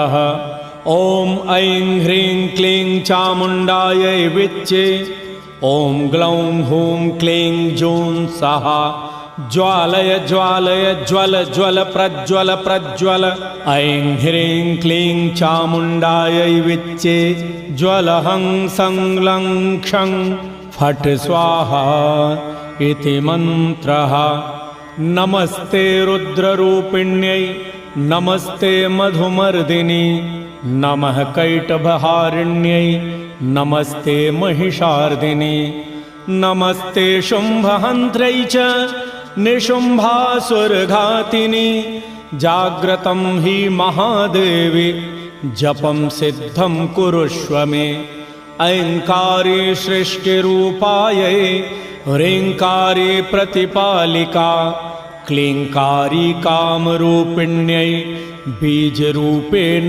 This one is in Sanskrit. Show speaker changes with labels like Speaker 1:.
Speaker 1: ॐ ऐं ह्रीं क्लीं चामुण्डायै विच्चे। ॐ ग्लौं हूं क्लीं जूं स्वाहा। ज्वालय ज्वालय ज्वल ज्वल प्रज्वल प्रज्वल। ऐं ह्रीं क्लीं चामुण्डायै विच्चे। ज्वलहं सं लं क्षं फट् स्वाहा इति मन्त्रः। नमस्ते रुद्ररूपिण्यै नमस्ते मधुमर्दिनी। नमः कैटभहारिण्यै नमस्ते महिषार्दिनी। नमस्ते शुम्भहन्त्रै च निशुम्भासुरघातिनी। जाग्रतं हि महादेवी जपं सिद्धं कुरुष्व मे। ऐङ्कारी सृष्टिरूपायै ह्रीङ्कारी प्रतिपालिका। क्लीङ्कारी कामरूपिण्यै बीजरूपेण